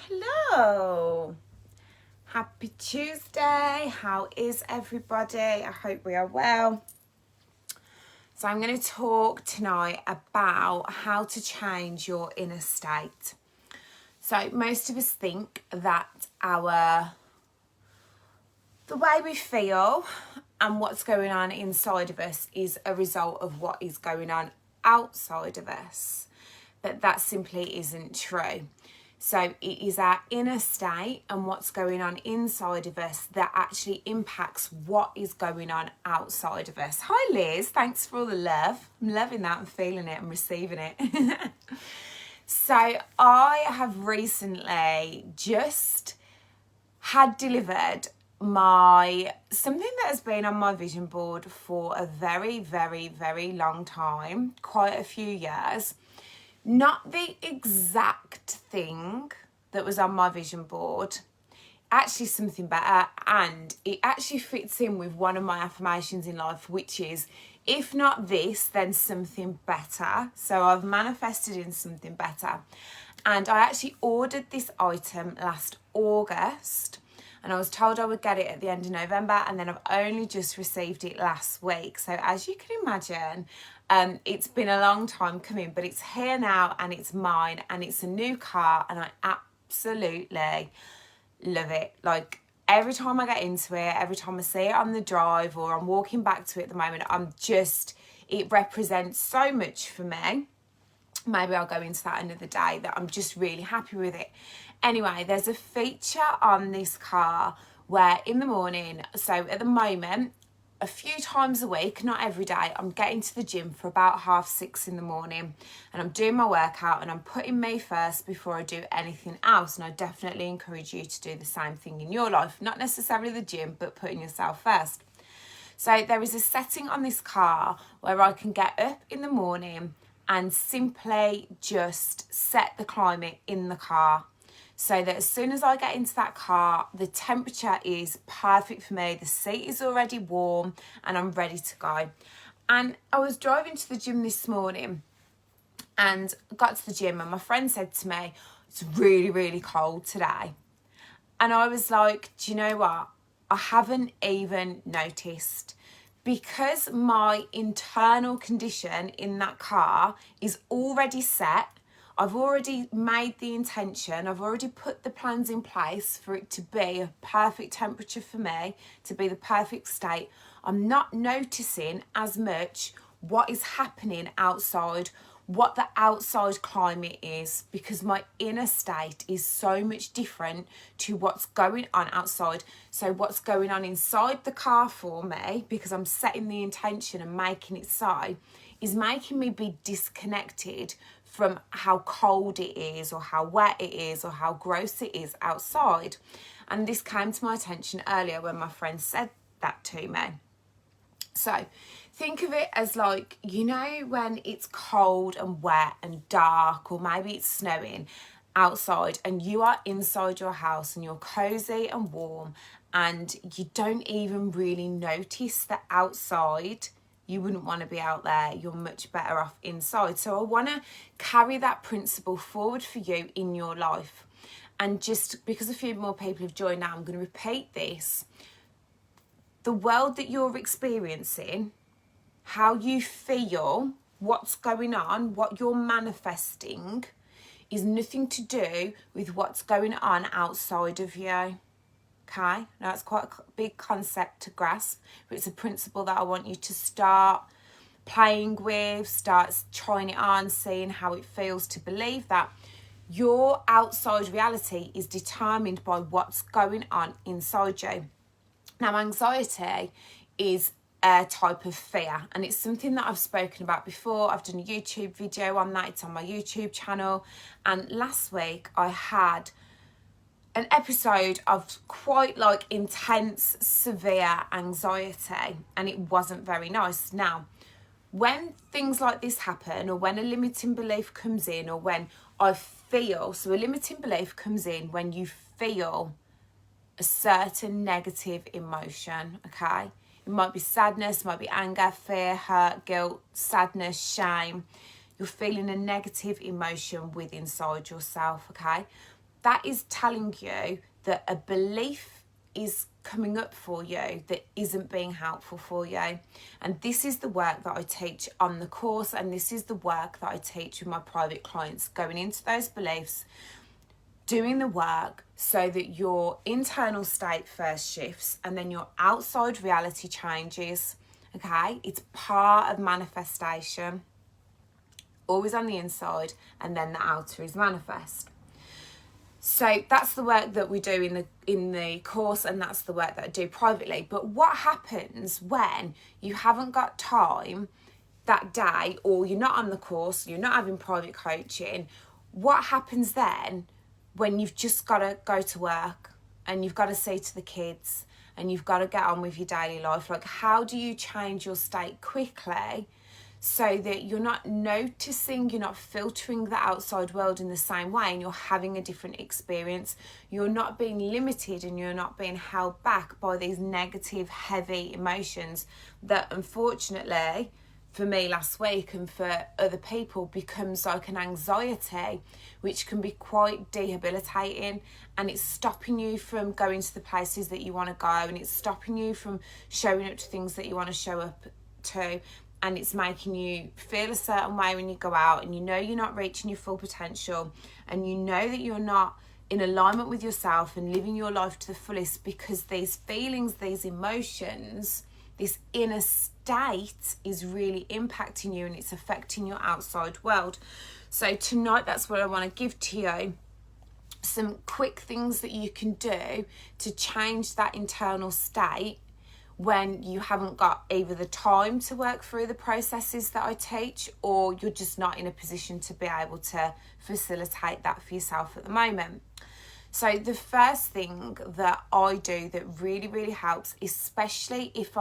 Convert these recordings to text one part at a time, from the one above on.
Hello. Happy Tuesday. How is everybody? I hope we are well. So I'm going to talk tonight about how to change your inner state. So most of us think that the way we feel and what's going on inside of us is a result of what is going on outside of us. But that simply isn't true. So it is our inner state and what's going on inside of us that actually impacts what is going on outside of us. Hi Liz, thanks for all the love. I'm loving that, I'm feeling it, I'm receiving it. So I have recently just had delivered something that has been on my vision board for a very, very, very long time, quite a few years. Not the exact thing that was on my vision board, actually something better, and it actually fits in with one of my affirmations in life, which is, if not this, then something better. So I've manifested in something better. And I actually ordered this item last August, and I was told I would get it at the end of November, and then I've only just received it last week. So as you can imagine, it's been a long time coming, but it's here now and it's mine and it's a new car and I absolutely love it. Like every time I get into it, every time I see it on the drive or I'm walking back to it at the moment, it represents so much for me. Maybe I'll go into that another day, that I'm just really happy with it. Anyway, there's a feature on this car where in the morning, so at the moment, a few times a week, not every day, I'm getting to the gym for about 6:30 in the morning and I'm doing my workout and I'm putting me first before I do anything else. And I definitely encourage you to do the same thing in your life, not necessarily the gym, but putting yourself first. So there is a setting on this car where I can get up in the morning and simply just set the climate in the car, so that as soon as I get into that car, the temperature is perfect for me, the seat is already warm and I'm ready to go. And I was driving to the gym this morning and got to the gym and my friend said to me, it's really, really cold today. And I was like, do you know what? I haven't even noticed, because my internal condition in that car is already set. I've already made the intention, I've already put the plans in place for it to be a perfect temperature for me, to be the perfect state. I'm not noticing as much what is happening outside, what the outside climate is, because my inner state is so much different to what's going on outside. So what's going on inside the car for me, because I'm setting the intention and making it so, is making me be disconnected from how cold it is or how wet it is or how gross it is outside. And this came to my attention earlier when my friend said that to me. So think of it as like, you know, when it's cold and wet and dark, or maybe it's snowing outside and you are inside your house and you're cozy and warm and you don't even really notice that outside. You wouldn't want to be out there. You're much better off inside. So I want to carry that principle forward for you in your life. And just because a few more people have joined now, I'm going to repeat this. The world that you're experiencing, how you feel, what's going on, what you're manifesting, is nothing to do with what's going on outside of you. Okay, now it's quite a big concept to grasp, but it's a principle that I want you to start playing with, start trying it on, seeing how it feels, to believe that your outside reality is determined by what's going on inside you. Now, anxiety is a type of fear, and it's something that I've spoken about before. I've done a YouTube video on that, it's on my YouTube channel, and last week I had an episode of quite like intense, severe anxiety, and it wasn't very nice. Now, when things like this happen, or when a limiting belief comes in, or when I feel, so a limiting belief comes in when you feel a certain negative emotion, okay? It might be sadness, might be anger, fear, hurt, guilt, sadness, shame. You're feeling a negative emotion within inside yourself, okay? that is telling you that a belief is coming up for you that isn't being helpful for you. And this is the work that I teach on the course, and this is the work that I teach with my private clients, going into those beliefs, doing the work so that your internal state first shifts and then your outside reality changes. Okay, it's part of manifestation, always on the inside, and then the outer is manifest. So that's the work that we do in the course, and that's the work that I do privately. But what happens when you haven't got time that day, or you're not on the course, you're not having private coaching? What happens then when you've just got to go to work and you've got to see to the kids and you've got to get on with your daily life? Like, how do you change your state quickly so that you're not noticing, you're not filtering the outside world in the same way, and you're having a different experience? You're not being limited and you're not being held back by these negative, heavy emotions that, unfortunately, for me last week and for other people, becomes like an anxiety, which can be quite debilitating, and it's stopping you from going to the places that you want to go, and it's stopping you from showing up to things that you want to show up to, and it's making you feel a certain way when you go out, and you know you're not reaching your full potential, and you know that you're not in alignment with yourself and living your life to the fullest, because these feelings, these emotions, this inner state is really impacting you, and it's affecting your outside world. So tonight, that's what I want to give to you. Some quick things that you can do to change that internal state when you haven't got either the time to work through the processes that I teach, or you're just not in a position to be able to facilitate that for yourself at the moment. So the first thing that I do that really, really helps, especially if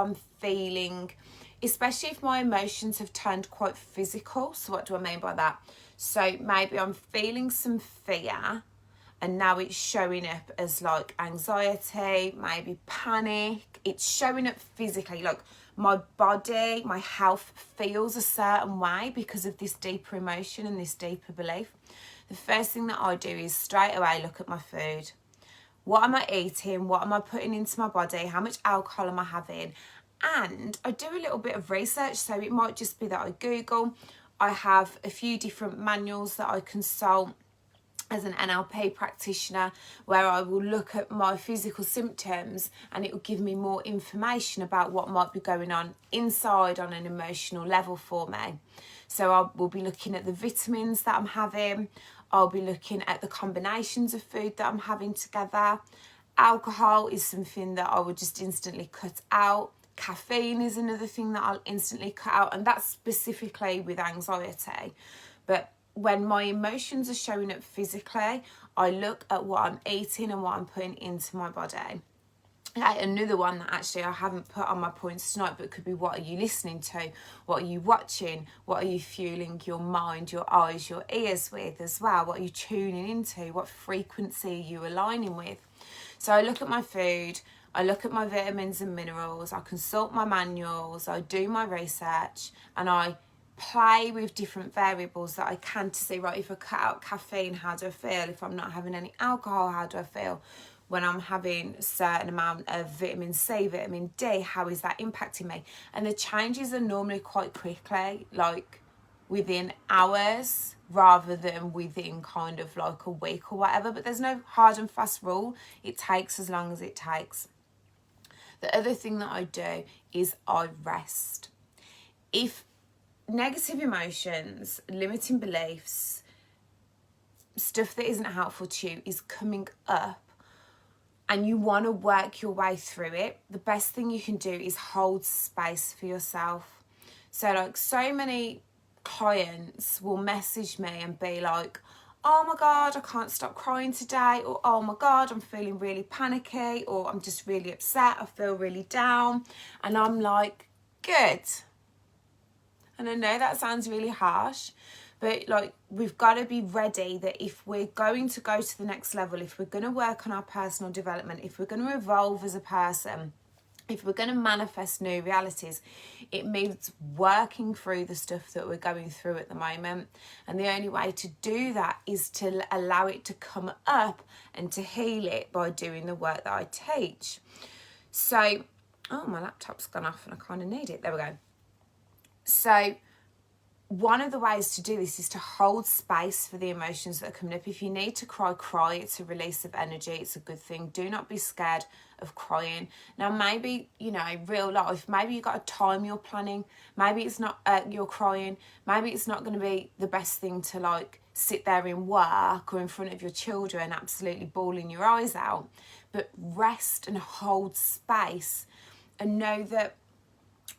my emotions have turned quite physical. So what do I mean by that? So maybe I'm feeling some fear, and now it's showing up as like anxiety, maybe panic. It's showing up physically, like my body, my health feels a certain way because of this deeper emotion and this deeper belief. The first thing that I do is straight away look at my food. What am I eating? What am I putting into my body? How much alcohol am I having? And I do a little bit of research, so it might just be that I Google. I have a few different manuals that I consult as an NLP practitioner, where I will look at my physical symptoms, and it will give me more information about what might be going on inside on an emotional level for me. So I will be looking at the vitamins that I'm having. I'll be looking at the combinations of food that I'm having together. Alcohol is something that I would just instantly cut out. Caffeine is another thing that I'll instantly cut out, and that's specifically with anxiety. But when my emotions are showing up physically, I look at what I'm eating and what I'm putting into my body. Okay, another one that actually I haven't put on my points tonight, but could be, what are you listening to? What are you watching? What are you fueling your mind, your eyes, your ears with as well? What are you tuning into? What frequency are you aligning with? So I look at my food, I look at my vitamins and minerals, I consult my manuals, I do my research, and I play with different variables that I can to see, right, if I cut out caffeine, how do I feel? If I'm not having any alcohol, how do I feel? When I'm having a certain amount of vitamin C, vitamin D, how is that impacting me? And the changes are normally quite quickly, like within hours, rather than within kind of like a week or whatever. But there's no hard and fast rule. It takes as long as it takes. The other thing that I do is I rest. If negative emotions, limiting beliefs, stuff that isn't helpful to you is coming up, and you want to work your way through it, the best thing you can do is hold space for yourself. So like, so many clients will message me and be like, oh my God, I can't stop crying today, or oh my God, I'm feeling really panicky, or I'm just really upset, I feel really down. And I'm like, good. And I know that sounds really harsh, but like, we've got to be ready that if we're going to go to the next level, if we're going to work on our personal development, if we're going to evolve as a person, If we're going to manifest new realities, it means working through the stuff that we're going through at the moment. And the only way to do that is to allow it to come up and to heal it by doing the work that I teach. So, oh, my laptop's gone off and I kind of need it. There we go. So one of the ways to do this is to hold space for the emotions that are coming up. If you need to cry, cry. It's a release of energy. It's a good thing. Do not be scared of crying. Now, maybe, you know, real life, maybe you've got a time you're planning. Maybe it's not, you're crying. Maybe it's not going to be the best thing to like sit there in work or in front of your children, absolutely bawling your eyes out. But rest and hold space and know that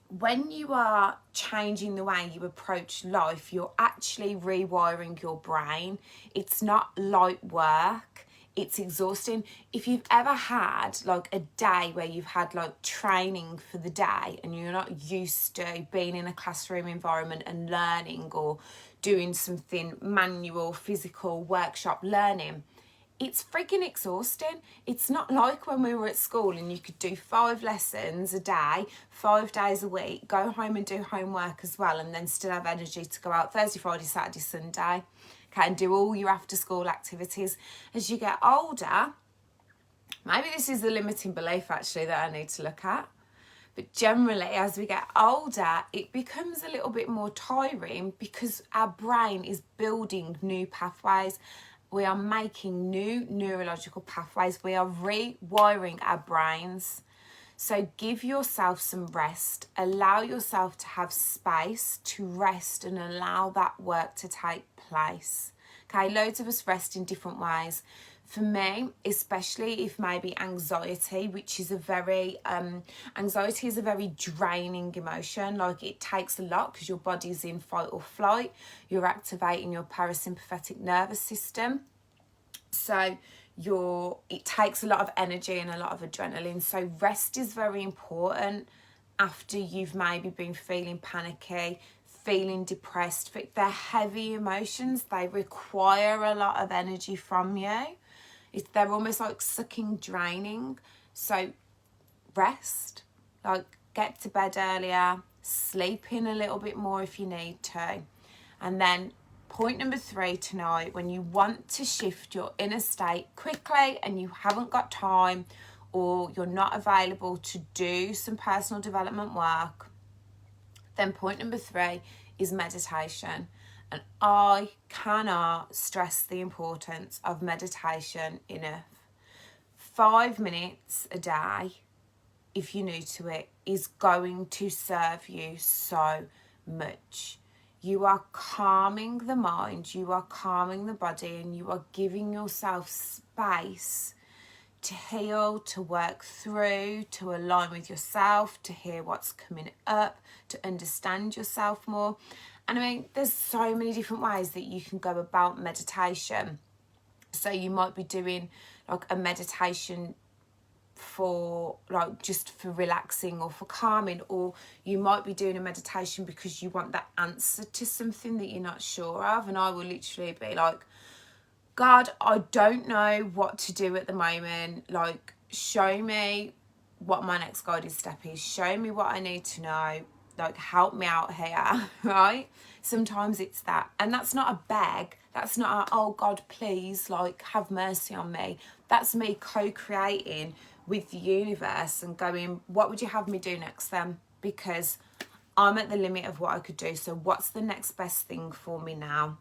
when you are changing the way you approach life, you're actually rewiring your brain. It's not light work. It's exhausting. If you've ever had like a day where you've had like training for the day and you're not used to being in a classroom environment and learning or doing something manual, physical, workshop learning, it's freaking exhausting. It's not like when we were at school and you could do 5 lessons a day, 5 days a week, go home and do homework as well, and then still have energy to go out Thursday, Friday, Saturday, Sunday, okay, and do all your after school activities. As you get older, maybe this is the limiting belief actually that I need to look at, but generally as we get older, it becomes a little bit more tiring because our brain is building new pathways. We are making new neurological pathways. We are rewiring our brains. So give yourself some rest. Allow yourself to have space to rest and allow that work to take place. Okay, loads of us rest in different ways. For me, especially if maybe anxiety, which is a very, anxiety is a very draining emotion. Like it takes a lot because your body's in fight or flight. You're activating your parasympathetic nervous system. So it takes a lot of energy and a lot of adrenaline. So rest is very important after you've maybe been feeling panicky, feeling depressed. They're heavy emotions. They require a lot of energy from you. They're almost like sucking, draining. So rest, like get to bed earlier, sleep in a little bit more if you need to. And then point number 3 tonight, when you want to shift your inner state quickly and you haven't got time or you're not available to do some personal development work, then point number 3 is meditation. And I cannot stress the importance of meditation enough. 5 minutes a day, if you're new to it, is going to serve you so much. You are calming the mind, you are calming the body, and you are giving yourself space to heal, to work through, to align with yourself, to hear what's coming up, to understand yourself more. And I mean, there's so many different ways that you can go about meditation. So you might be doing like a meditation for like just for relaxing or for calming, or you might be doing a meditation because you want that answer to something that you're not sure of. And I will literally be like, God, I don't know what to do at the moment. Like, show me what my next guided step is. Show me what I need to know. Like, help me out here, right? Sometimes it's that. And that's not a beg. That's not a, oh, God, please, like, have mercy on me. That's me co-creating with the universe and going, what would you have me do next then? Because I'm at the limit of what I could do. So what's the next best thing for me now?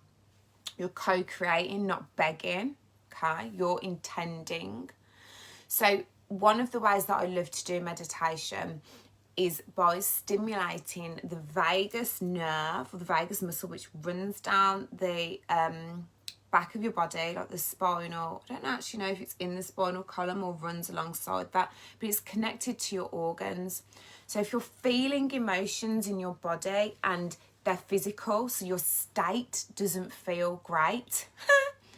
You're co-creating, not begging, okay? You're intending. So one of the ways that I love to do meditation is by stimulating the vagus nerve, or the vagus muscle, which runs down the back of your body, like the spinal. I don't actually know if it's in the spinal column or runs alongside that, but it's connected to your organs. So if you're feeling emotions in your body and they're physical, so your state doesn't feel great,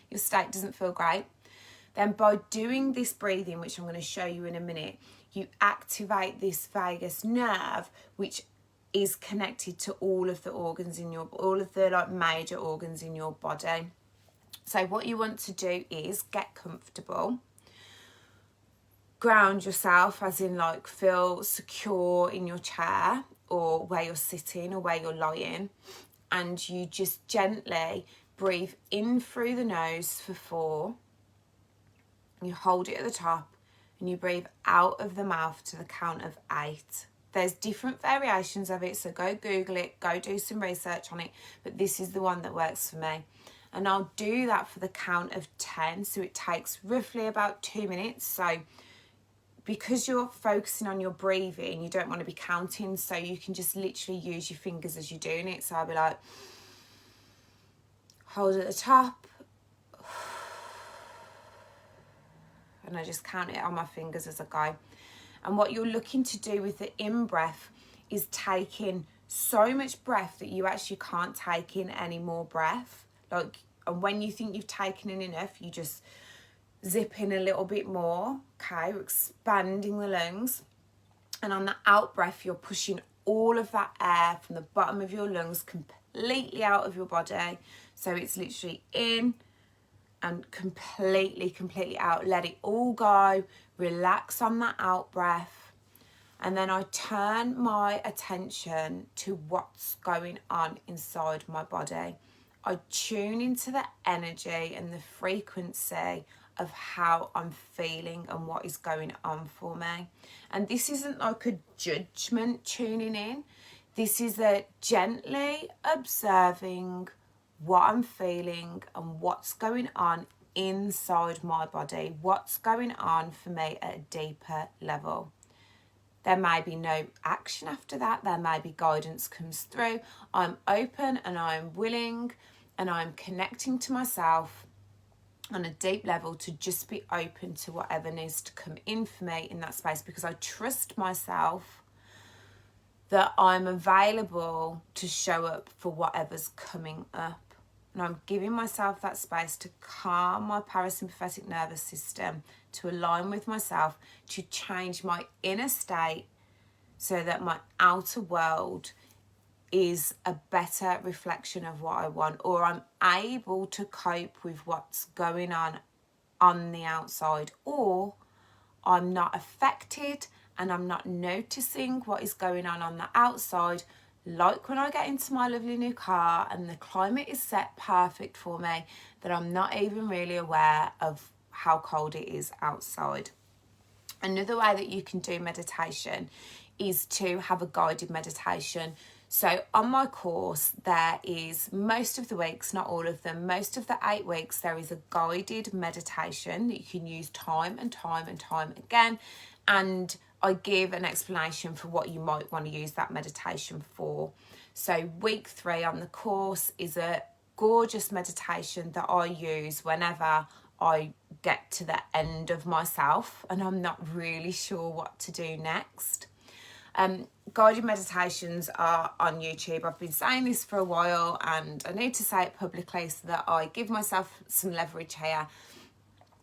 your state doesn't feel great, then by doing this breathing, which I'm going to show you in a minute, you activate this vagus nerve, which is connected to all of the organs in your, all of the like major organs in your body. So what you want to do is get comfortable. ground yourself, as in like feel secure in your chair or where you're sitting or where you're lying, and you just gently breathe in through the nose for 4. You hold it at the top and you breathe out of the mouth to the count of 8. There's different variations of it, so go Google it, go do some research on it, but this is the one that works for me. And I'll do that for the count of 10, so it takes roughly about 2 minutes. So because you're focusing on your breathing, you don't want to be counting, so you can just literally use your fingers as you're doing it. So I'll be like, hold at the top, and I just count it on my fingers as I go. And what you're looking to do with the in-breath is take in so much breath that you actually can't take in any more breath. And when you think you've taken in enough, you just zip in a little bit more. Okay, we're expanding the lungs. And on the out-breath, you're pushing all of that air from the bottom of your lungs completely out of your body. So it's literally in and completely out. Let it all go. Relax on that out breath. And then I turn my attention to what's going on inside my body. I tune into the energy and the frequency of how I'm feeling and what is going on for me. And this isn't like a judgment tuning in. This is a gently observing what I'm feeling and what's going on inside my body, what's going on for me at a deeper level. There may be no action after that. There may be guidance comes through. I'm open and I'm willing and I'm connecting to myself on a deep level to just be open to whatever needs to come in for me in that space, because I trust myself that I'm available to show up for whatever's coming up. And I'm giving myself that space to calm my parasympathetic nervous system, to align with myself, to change my inner state so that my outer world is a better reflection of what I want, or I'm able to cope with what's going on the outside, or I'm not affected and I'm not noticing what is going on the outside. Like when I get into my lovely new car and the climate is set perfect for me, that I'm not even really aware of how cold it is outside. Another way that you can do meditation is to have a guided meditation. So on my course, there is most of the weeks, not all of them, most of the 8 weeks, there is a guided meditation that you can use time and time and time again. And I give an explanation for what you might want to use that meditation for. So week 3 on the course is a gorgeous meditation that I use whenever I get to the end of myself and I'm not really sure what to do next. Guided meditations are on YouTube. I've been saying this for a while and I need to say it publicly so that I give myself some leverage here.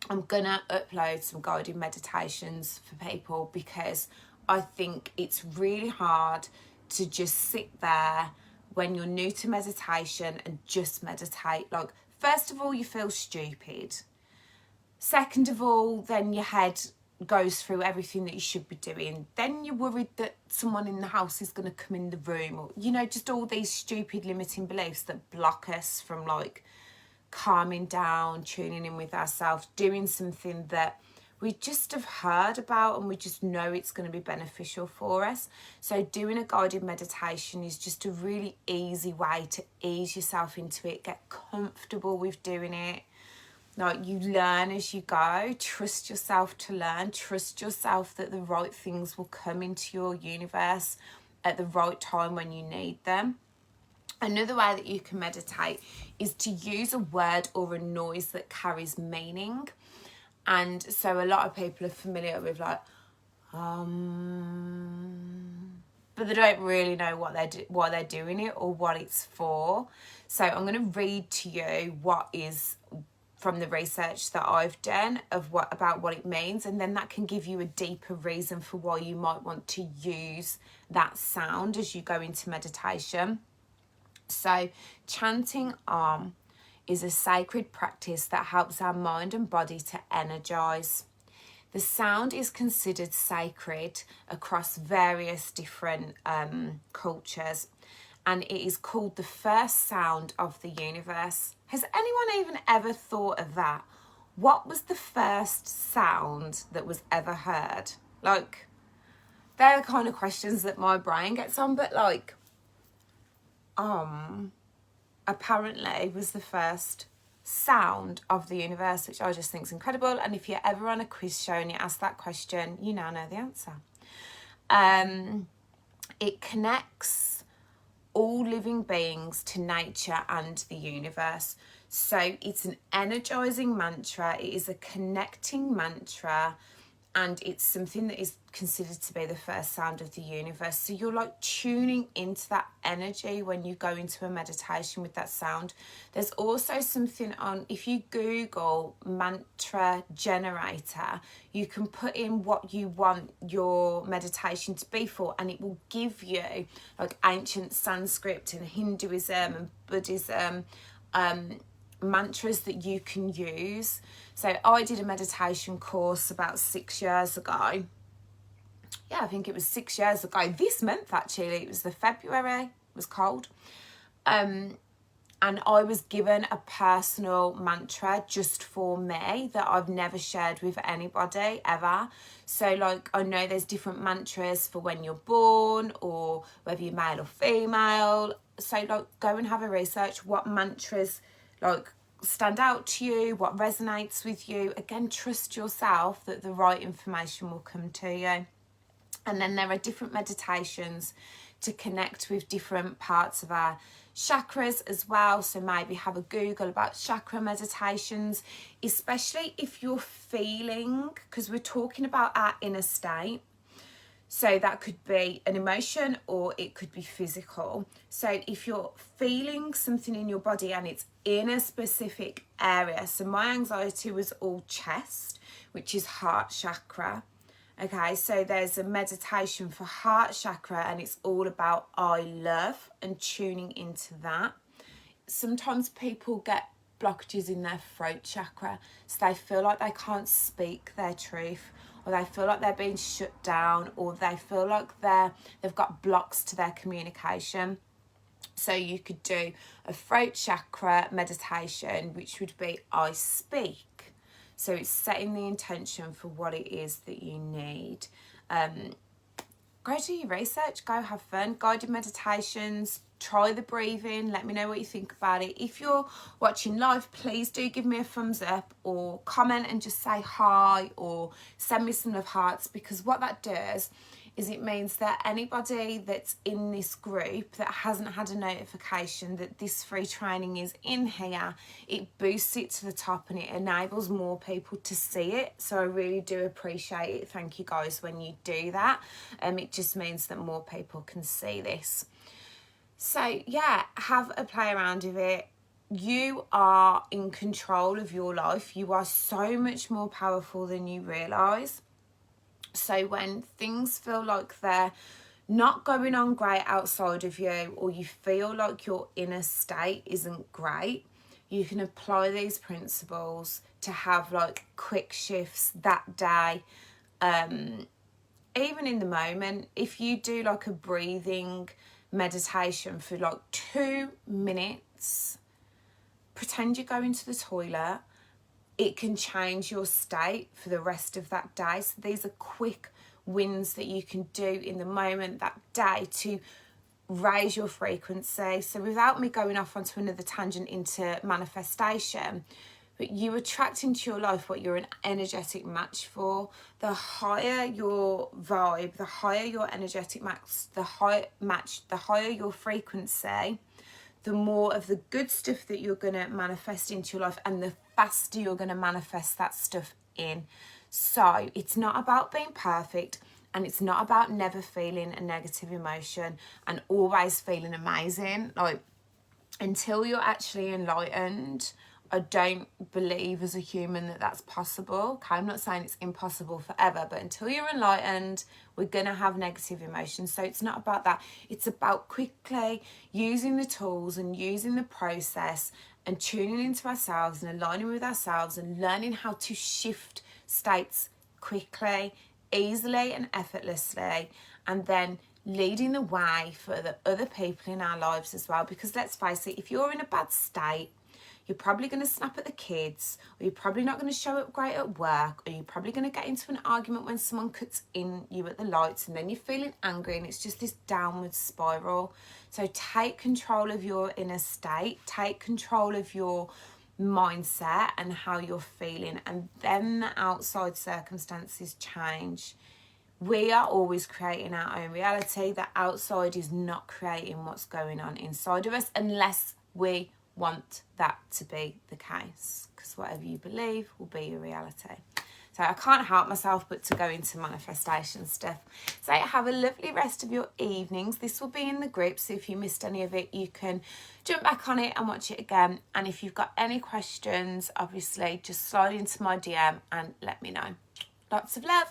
I'm gonna upload some guided meditations for people because I think it's really hard to just sit there when you're new to meditation and just meditate. Like, first of all, you feel stupid. Second of all, then your head goes through everything that you should be doing. Then you're worried that someone in the house is going to come in the room, or, you know, just all these stupid limiting beliefs that block us from like calming down, tuning in with ourselves, doing something that we just have heard about and we just know it's going to be beneficial for us. So doing a guided meditation is just a really easy way to ease yourself into it, get comfortable with doing it. Like, you learn as you go. Trust yourself to learn. Trust yourself that the right things will come into your universe at the right time when you need them. Another way that you can meditate is to use a word or a noise that carries meaning. And so a lot of people are familiar with like, but they don't really know why they're doing it or what it's for. So I'm going to read to you what is from the research that I've done about what it means, and then that can give you a deeper reason for why you might want to use that sound as you go into meditation. So chanting Om is a sacred practice that helps our mind and body to energize. The sound is considered sacred across various different cultures, and it is called the first sound of the universe. Has anyone even ever thought of that? What was the first sound that was ever heard? Like, they're the kind of questions that my brain gets on, but like, apparently was the first sound of the universe, which I just think is incredible. And if you're ever on a quiz show and you ask that question, you now know the answer. It connects all living beings to nature and the universe. So it's an energizing mantra. It is a connecting mantra, and it's something that is considered to be the first sound of the universe. So you're like tuning into that energy when you go into a meditation with that sound. There's also something on, if you Google mantra generator, you can put in what you want your meditation to be for, and it will give you like ancient Sanskrit and Hinduism and Buddhism mantras that you can use. So I did a meditation course about 6 years ago. Yeah, I think it was 6 years ago. This month, actually, it was the February. It was cold. And I was given a personal mantra just for me that I've never shared with anybody ever. So like, I know there's different mantras for when you're born or whether you're male or female. So like, go and have a research what mantras like stand out to you, what resonates with you. Again, trust yourself that the right information will come to you. And then there are different meditations to connect with different parts of our chakras as well. So maybe have a Google about chakra meditations, especially if you're feeling, because we're talking about our inner state. So that could be an emotion or it could be physical. So if you're feeling something in your body and it's in a specific area. So my anxiety was all chest, which is heart chakra. Okay, so there's a meditation for heart chakra, and it's all about I love and tuning into that. Sometimes people get blockages in their throat chakra, so they feel like they can't speak their truth, or they feel like they're being shut down, or they feel like they've got blocks to their communication. So you could do a throat chakra meditation, which would be I speak. So it's setting the intention for what it is that you need. Go do your research, go have fun. Guided meditations, try the breathing, let me know what you think about it. If you're watching live, please do give me a thumbs up or comment and just say hi or send me some love hearts, because what that does is it means that anybody that's in this group that hasn't had a notification that this free training is in here, it boosts it to the top and it enables more people to see it. So I really do appreciate it. Thank you guys when you do that. It just means that more people can see this. So yeah, have a play around with it. You are in control of your life. You are so much more powerful than you realise. So when things feel like they're not going on great outside of you, or you feel like your inner state isn't great, you can apply these principles to have like quick shifts that day. Even in the moment, if you do like a breathing meditation for like 2 minutes, pretend you're going to the toilet, it can change your state for the rest of that day. So these are quick wins that you can do in the moment that day to raise your frequency. So without me going off onto another tangent into manifestation, but you attract into your life what you're an energetic match for. The higher your vibe, the higher your energetic match, the higher your frequency, the more of the good stuff that you're going to manifest into your life, and the faster you're going to manifest that stuff in. So it's not about being perfect, and it's not about never feeling a negative emotion and always feeling amazing. Like, until you're actually enlightened, I don't believe as a human that that's possible. Okay, I'm not saying it's impossible forever, but until you're enlightened, we're going to have negative emotions. So it's not about that. It's about quickly using the tools and using the process and tuning into ourselves and aligning with ourselves and learning how to shift states quickly, easily and effortlessly, and then leading the way for the other people in our lives as well. Because let's face it, if you're in a bad state, you're probably going to snap at the kids, or you're probably not going to show up great at work, or you're probably going to get into an argument when someone cuts in you at the lights, and then you're feeling angry, and it's just this downward spiral. So take control of your inner state, take control of your mindset and how you're feeling, and then the outside circumstances change. We are always creating our own reality. The outside is not creating what's going on inside of us unless we want that to be the case, because whatever you believe will be your reality. So I can't help myself but to go into manifestation stuff. So have a lovely rest of your evenings. This will be in the group, so if you missed any of it, you can jump back on it and watch it again. And if you've got any questions, obviously just slide into my DM and let me know. Lots of love.